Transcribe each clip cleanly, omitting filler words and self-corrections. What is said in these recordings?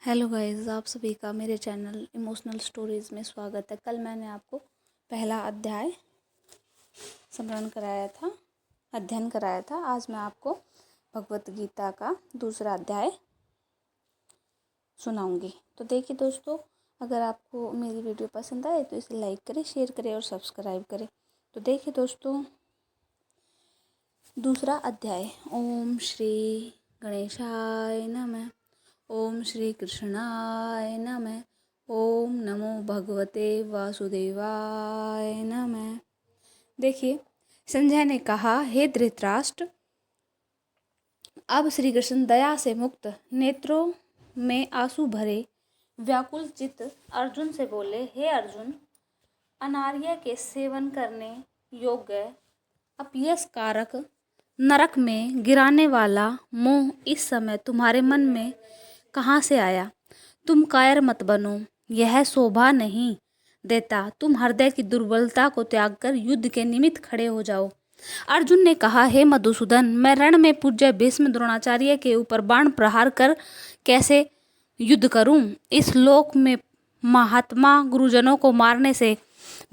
Hello guys, आप सभी का मेरे चैनल इमोशनल स्टोरीज में स्वागत है। कल मैंने आपको पहला अध्याय अध्ययन कराया था। आज मैं आपको भगवत गीता का दूसरा अध्याय सुनाऊंगी। तो देखिए दोस्तों, अगर आपको मेरी वीडियो पसंद आए तो इसे लाइक करें, शेयर करें और सब्सक्राइब करें। तो देखिए दोस्तों, दूसरा अध्याय। ओम श्री गणेशाय नमः। ओम श्री कृष्णाय नमः। ओम नमो भगवते वासुदेवाय नमः। देखिए, संजय ने कहा, हे धृतराष्ट्र, अब श्री कृष्ण दया से मुक्त नेत्रों में आंसू भरे व्याकुल चित्त अर्जुन से बोले, हे अर्जुन, अनार्य के सेवन करने योग्य अपयस कारक नरक में गिराने वाला मोह इस समय तुम्हारे मन में कहाँ से आया? तुम कायर मत बनो, यह शोभा नहीं देता। तुम हृदय की दुर्बलता को त्याग कर युद्ध के निमित्त खड़े हो जाओ। अर्जुन ने कहा, हे मधुसूदन, मैं रण में पूज्य भीष्म द्रोणाचार्य के ऊपर बाण प्रहार कर कैसे युद्ध करूं? इस लोक में महात्मा गुरुजनों को मारने से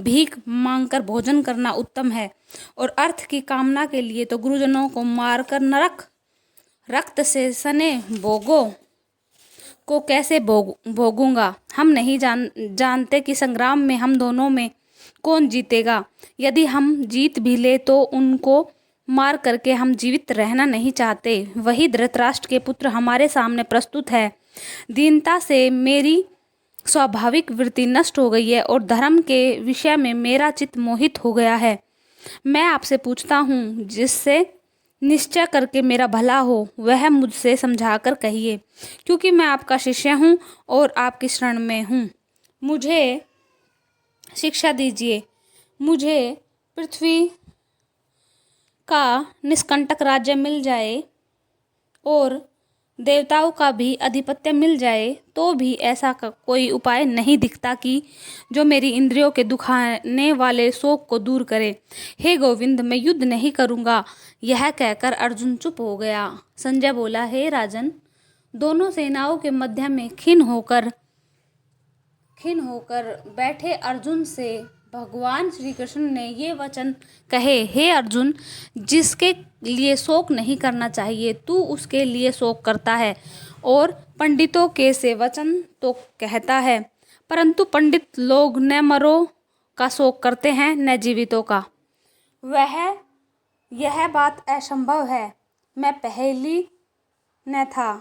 भीख मांगकर भोजन करना उत्तम है, और अर्थ की कामना के लिए तो गुरुजनों को मारकर नरक रक्त से सने भोगों को कैसे भोगूंगा? हम नहीं जानते कि संग्राम में हम दोनों में कौन जीतेगा। यदि हम जीत भी ले तो उनको मार करके हम जीवित रहना नहीं चाहते। वही धृतराष्ट्र के पुत्र हमारे सामने प्रस्तुत है। दीनता से मेरी स्वाभाविक वृत्ति नष्ट हो गई है और धर्म के विषय में मेरा चित्त मोहित हो गया है। मैं आपसे पूछता हूँ, जिससे निश्चय करके मेरा भला हो, वह मुझसे समझाकर कहिए, क्योंकि मैं आपका शिष्य हूँ और आपकी शरण में हूँ। मुझे शिक्षा दीजिए। मुझे पृथ्वी का निष्कंटक राज्य मिल जाए और देवताओं का भी अधिपत्य मिल जाए तो भी ऐसा कोई उपाय नहीं दिखता कि जो मेरी इंद्रियों के दुखाने वाले शोक को दूर करे। हे गोविंद, मैं युद्ध नहीं करूँगा। यह कहकर अर्जुन चुप हो गया। संजय बोला, हे राजन, दोनों सेनाओं के मध्य में खिन होकर बैठे अर्जुन से भगवान श्री कृष्ण ने ये वचन कहे, हे अर्जुन, जिसके लिए शोक नहीं करना चाहिए तू उसके लिए शोक करता है, और पंडितों के से वचन तो कहता है, परंतु पंडित लोग न मरों का शोक करते हैं न जीवितों का। यह बात असंभव है। मैं पहली न था,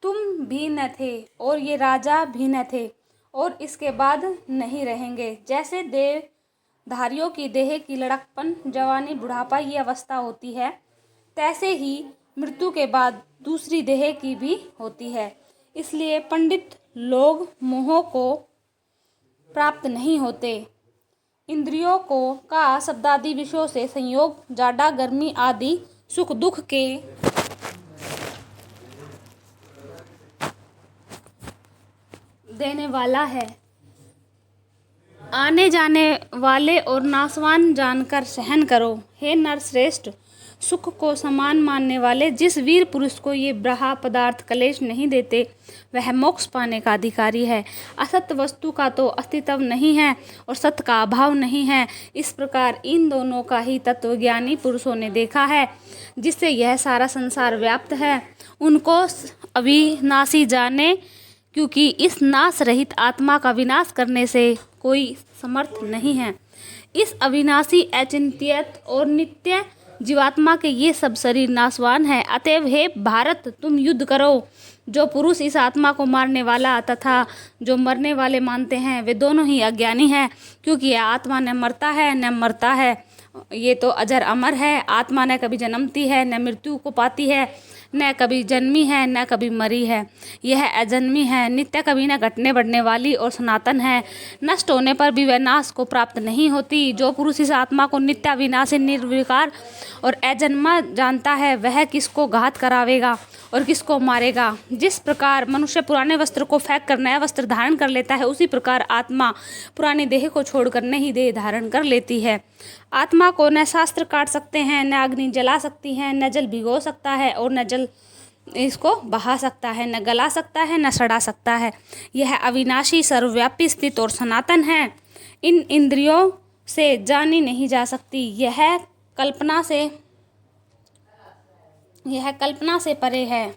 तुम भी न थे, और ये राजा भी न थे, और इसके बाद नहीं रहेंगे। जैसे देहधारियों की देह की लड़कपन, जवानी, बुढ़ापा ये अवस्था होती है, तैसे ही मृत्यु के बाद दूसरी देह की भी होती है। इसलिए पंडित लोग मोह को प्राप्त नहीं होते। इंद्रियों को का शब्दादि विषयों से संयोग जाड़ा गर्मी आदि सुख दुख के देने वाला है। आने जाने वाले और नाशवान जानकर सहन करो। हे नरश्रेष्ठ, सुख को समान मानने वाले जिस वीर पुरुष को ये ब्रहा पदार्थ कलेश नहीं देते, वह मोक्ष पाने का अधिकारी है। असत्य वस्तु का तो अस्तित्व नहीं है और सत्य का अभाव नहीं है। इस प्रकार इन दोनों का ही तत्वज्ञानी पुरुषों ने देखा है, जिससे यह सारा संसार व्याप्त है। उनको अविनाशी जाने, क्योंकि इस नाश रहित आत्मा का विनाश करने से कोई समर्थ नहीं है। इस अविनाशी, अचिंत्यत और नित्य जीवात्मा के ये सब शरीर नाशवान है। अतएव हे भारत, तुम युद्ध करो। जो पुरुष इस आत्मा को मारने वाला तथा जो मरने वाले मानते हैं, वे दोनों ही अज्ञानी हैं, क्योंकि यह आत्मा न मरता है न मरता है। ये तो अजर अमर है। आत्मा न कभी जन्मती है न मृत्यु को पाती है, न कभी जन्मी है न कभी मरी है। यह अजन्मी है, नित्य, कभी न घटने बढ़ने वाली और सनातन है। नष्ट होने पर भी वह नाश को प्राप्त नहीं होती। जो पुरुष इस आत्मा को नित्य, अविनाशी, निर्विकार और अजन्मा जानता है, वह किसको घात करावेगा और किसको मारेगा। जिस प्रकार मनुष्य पुराने वस्त्र को फेंक कर नया वस्त्र धारण कर लेता है, उसी प्रकार आत्मा पुरानी देह को छोड़कर नई देह धारण कर लेती है। आत्मा को न शास्त्र काट सकते हैं, न अग्नि जला सकती है, न जल भिगो सकता है और न जल इसको बहा सकता है, न गला सकता है, न सड़ा सकता है। यह अविनाशी, सर्वव्यापी, स्थित और सनातन है। इन इंद्रियों से जानी नहीं जा सकती। यह कल्पना से परे है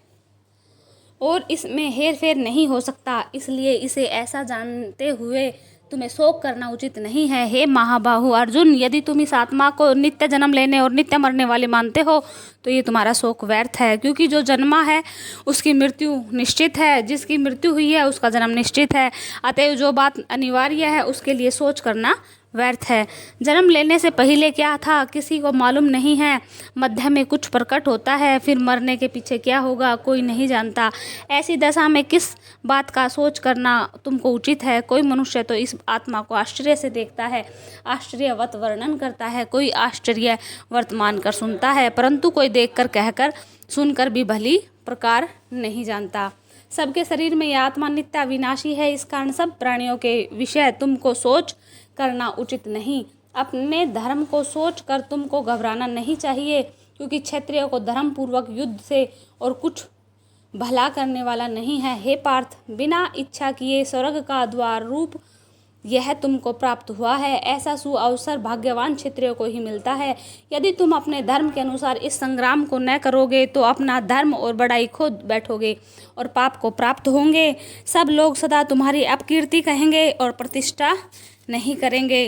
और इसमें हेर फेर नहीं हो सकता। इसलिए इसे ऐसा जानते हुए तुम्हें शोक करना उचित नहीं है। हे महाबाहु अर्जुन, यदि तुम इस आत्मा को नित्य जन्म लेने और नित्य मरने वाली मानते हो तो ये तुम्हारा शोक व्यर्थ है, क्योंकि जो जन्मा है उसकी मृत्यु निश्चित है, जिसकी मृत्यु हुई है उसका जन्म निश्चित है। अतएव जो बात अनिवार्य है उसके लिए सोच करना व्यर्थ है। जन्म लेने से पहले क्या था किसी को मालूम नहीं है, मध्य में कुछ प्रकट होता है, फिर मरने के पीछे क्या होगा कोई नहीं जानता। ऐसी दशा में किस बात का सोच करना तुमको उचित है? कोई मनुष्य तो इस आत्मा को आश्चर्य से देखता है, आश्चर्यवत वर्णन करता है, कोई आश्चर्य वर्तमान कर सुनता है, परंतु कोई देखकर कहकर सुनकर भी भली प्रकार नहीं जानता। सबके शरीर में यह आत्मा नित्य अविनाशी है। इस कारण सब प्राणियों के विषय तुमको सोच करना उचित नहीं। अपने धर्म को सोच कर तुमको घबराना नहीं चाहिए, क्योंकि क्षत्रियों को धर्म पूर्वक युद्ध से और कुछ भला करने वाला नहीं है। हे पार्थ, बिना इच्छा किए स्वर्ग का द्वार रूप यह तुमको प्राप्त हुआ है। ऐसा सुअवसर भाग्यवान क्षत्रियों को ही मिलता है। यदि तुम अपने धर्म के अनुसार इस संग्राम को न करोगे तो अपना धर्म और बड़ाई खुद बैठोगे और पाप को प्राप्त होंगे। सब लोग सदा तुम्हारी अपकीर्ति कहेंगे और प्रतिष्ठा नहीं करेंगे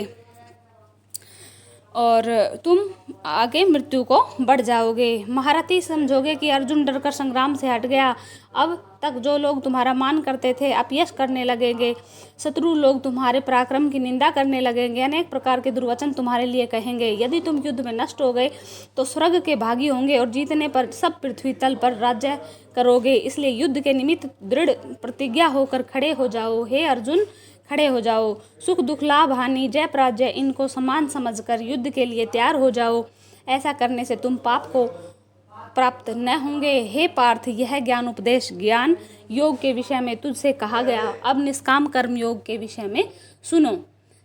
और तुम आगे मृत्यु को बढ़ जाओगे। महारथी समझोगे कि अर्जुन डरकर संग्राम से हट गया। अब तक जो लोग तुम्हारा मान करते थे अपयश करने लगेंगे। शत्रु लोग तुम्हारे पराक्रम की निंदा करने लगेंगे, अनेक प्रकार के दुर्वचन तुम्हारे लिए कहेंगे। यदि तुम युद्ध में नष्ट हो गए तो स्वर्ग के भागी होंगे और जीतने पर सब पृथ्वी तल पर राज्य करोगे। इसलिए युद्ध के निमित्त दृढ़ प्रतिज्ञा होकर खड़े हो जाओ। हे अर्जुन, खड़े हो जाओ। सुख दुख, लाभ हानि, जय पराजय इनको समान समझकर युद्ध के लिए तैयार हो जाओ। ऐसा करने से तुम पाप को प्राप्त न होंगे। हे पार्थ, यह ज्ञान उपदेश ज्ञान योग के विषय में तुझसे कहा गया। अब निष्काम कर्म योग के विषय में सुनो।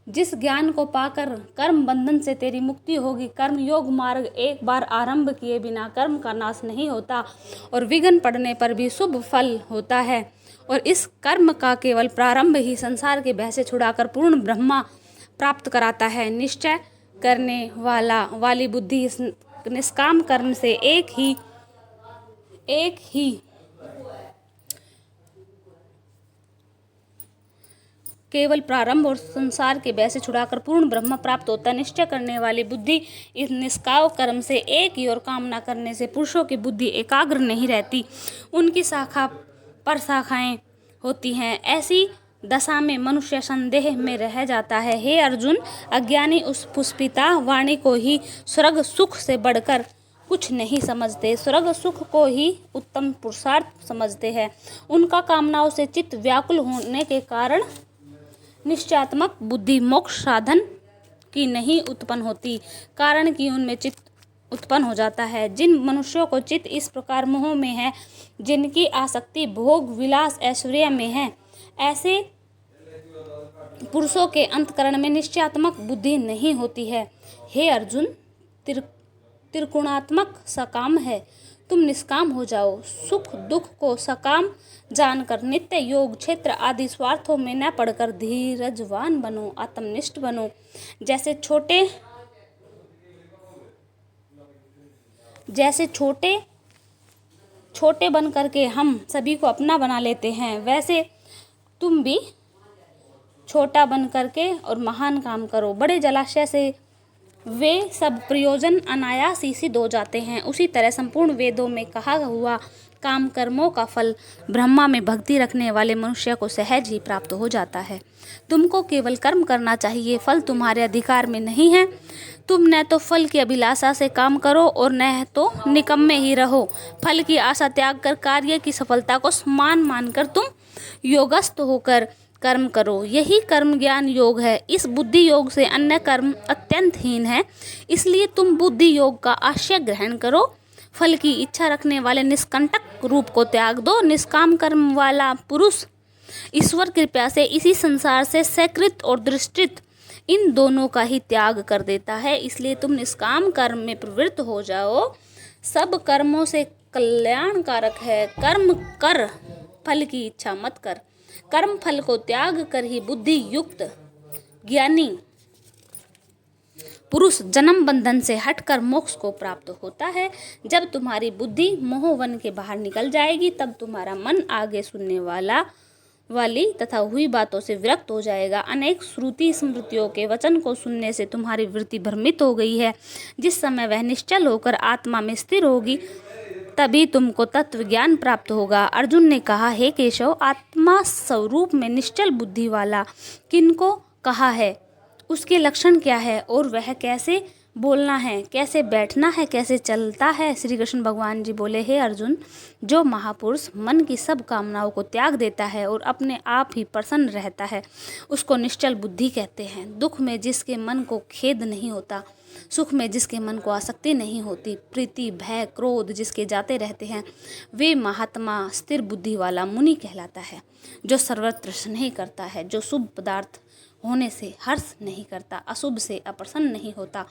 जिस ज्ञान को पाकर कर्म बंधन से तेरी मुक्ति होगी। कर्म योग मार्ग एक बार आरंभ किए बिना कर्म का नाश नहीं होता और विघ्न पड़ने पर भी शुभ फल होता है। और इस कर्म का केवल प्रारंभ ही संसार के भय से छुड़ाकर पूर्ण ब्रह्मा प्राप्त कराता है। निश्चय करने वाली बुद्धि इस निष्काम कर्म से एक ही केवल प्रारंभ और संसार के भय से छुड़ाकर पूर्ण ब्रह्म प्राप्त होता है। निश्चय करने वाली बुद्धि इस निष्काम कर्म से एक ही और कामना करने से पुरुषों की बुद्धि एकाग्र नहीं रहती, उनकी शाखा पर शाखाएं होती हैं। ऐसी दशा में मनुष्य संदेह में रह जाता है। हे अर्जुन, अज्ञानी उस पुष्पिता वाणी को ही स्वर्ग सुख से बढ़कर कुछ नहीं समझते, स्वर्ग सुख को ही उत्तम पुरुषार्थ समझते हैं। उनका कामनाओं से चित्त व्याकुल होने के कारण निश्चयात्मक बुद्धि मोक्ष साधन की नहीं उत्पन्न होती, कारण कि उनमें चित्त उत्पन्न हो जाता है। जिन मनुष्यों को चित्त इस प्रकार मोह में है, जिनकी आसक्ति भोग विलास ऐश्वर्य में है, ऐसे पुरुषों के अंतकरण में निश्चयात्मक बुद्धि नहीं होती है। हे अर्जुन, त्रिगुणात्मक सकाम है, तुम निष्काम हो जाओ। सुख दुख को सकाम जानकर नित्य योग क्षेत्र आदि स्वार्थों में न पड़कर धीरजवान बनो, आत्मनिष्ठ बनो। जैसे छोटे बन करके हम सभी को अपना बना लेते हैं, वैसे तुम भी छोटा बन करके और महान काम करो। बड़े जलाशय से वे सब प्रयोजन अनायास ही सिद्ध हो जाते हैं। उसी तरह संपूर्ण वेदों में कहा हुआ काम कर्मों का फल ब्रह्मा में भक्ति रखने वाले मनुष्य को सहज ही प्राप्त हो जाता है। तुमको केवल कर्म करना चाहिए, फल तुम्हारे अधिकार में नहीं है। तुम न तो फल की अभिलाषा से काम करो और न तो निकम्मे ही रहो। फल की आशा त्याग कर कार्य की सफलता को समान मानकर तुम योगस्थ होकर कर्म करो। यही कर्म ज्ञान योग है। इस बुद्धि योग से अन्य कर्म अत्यंत हीन है। इसलिए तुम बुद्धि योग का आश्रय ग्रहण करो। फल की इच्छा रखने वाले निष्कंटक रूप को त्याग दो। निष्काम कर्म वाला पुरुष ईश्वर कृपा से इसी संसार से सकृत और दृष्टित इन दोनों का ही त्याग कर देता है। इसलिए तुम निष्काम कर्म में प्रवृत्त हो जाओ। सब कर्मों से कल्याणकारक है। कर्म कर, फल की इच्छा मत कर। कर्म फल को त्याग कर ही बुद्धि युक्त ज्ञानी पुरुष जन्म बंधन से हटकर मोक्ष को प्राप्त होता है। जब तुम्हारी बुद्धि मोहवन के बाहर निकल जाएगी, तब तुम्हारा मन आगे सुनने वाली तथा हुई बातों से विरक्त हो जाएगा। अनेक श्रुति स्मृतियों के वचन को सुनने से तुम्हारी वृत्ति भ्रमित हो गई है। जिस समय वह निश्चल होकर आत्मा में स्थिर होगी, तभी तुमको तत्व ज्ञान प्राप्त होगा। अर्जुन ने कहा, हे केशव, आत्मा स्वरूप में निश्चल बुद्धि वाला किनको कहा है, उसके लक्षण क्या है और वह कैसे बोलना है, कैसे बैठना है, कैसे चलता है? श्री कृष्ण भगवान जी बोले, हे अर्जुन, जो महापुरुष मन की सब कामनाओं को त्याग देता है और अपने आप ही प्रसन्न रहता है, उसको निश्चल बुद्धि कहते हैं। दुख में जिसके मन को खेद नहीं होता, सुख में जिसके मन को आसक्ति नहीं होती, प्रीति भय क्रोध जिसके जाते रहते हैं, वे महात्मा स्थिर बुद्धि वाला मुनि कहलाता है। जो सर्वत्र स्नेह करता है, जो शुभ पदार्थ होने से हर्ष नहीं करता, अशुभ से अप्रसन्न नहीं होता,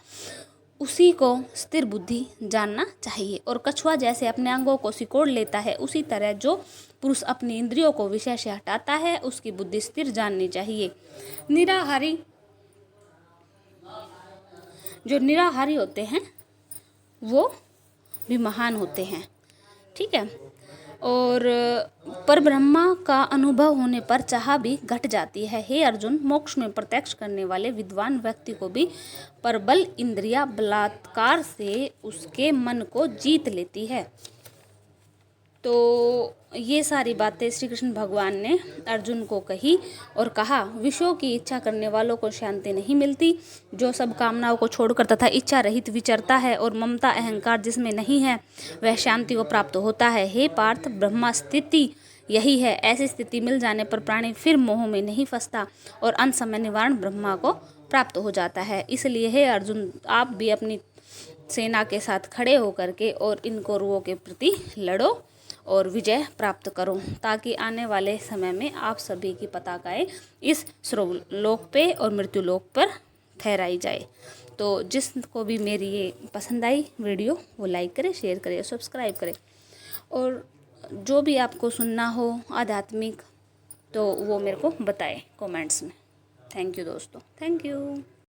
उसी को स्थिर बुद्धि जानना चाहिए। और कछुआ जैसे अपने अंगों को सिकोड़ लेता है, उसी तरह जो पुरुष अपनी इंद्रियों को विषय से हटाता है, उसकी बुद्धि स्थिर जाननी चाहिए। जो निराहारी होते हैं वो भी महान होते हैं। ठीक है। और परब्रह्मा का अनुभव होने पर चाह भी घट जाती है। हे अर्जुन, मोक्ष में प्रत्यक्ष करने वाले विद्वान व्यक्ति को भी प्रबल इंद्रिया बलात्कार से उसके मन को जीत लेती है। तो ये सारी बातें श्री कृष्ण भगवान ने अर्जुन को कही और कहा, विषयों की इच्छा करने वालों को शांति नहीं मिलती। जो सब कामनाओं को छोड़कर तथा इच्छा रहित विचरता है और ममता अहंकार जिसमें नहीं है, वह शांति को प्राप्त होता है। हे पार्थ, ब्रह्मा स्थिति यही है। ऐसी स्थिति मिल जाने पर प्राणी फिर मोह में नहीं फंसता और अंत समय निवारण ब्रह्मा को प्राप्त हो जाता है। इसलिए हे अर्जुन, आप भी अपनी सेना के साथ खड़े होकर के और इन कौरवों के प्रति लड़ो और विजय प्राप्त करो, ताकि आने वाले समय में आप सभी की पताकाएं इस स्वर्गलोक पे और मृत्युलोक पर फहराई जाए। तो जिसको भी मेरी ये पसंद आई वीडियो, वो लाइक करे, शेयर करे, सब्सक्राइब करे। और जो भी आपको सुनना हो आध्यात्मिक, तो वो मेरे को बताएं कमेंट्स में। थैंक यू दोस्तों, थैंक यू।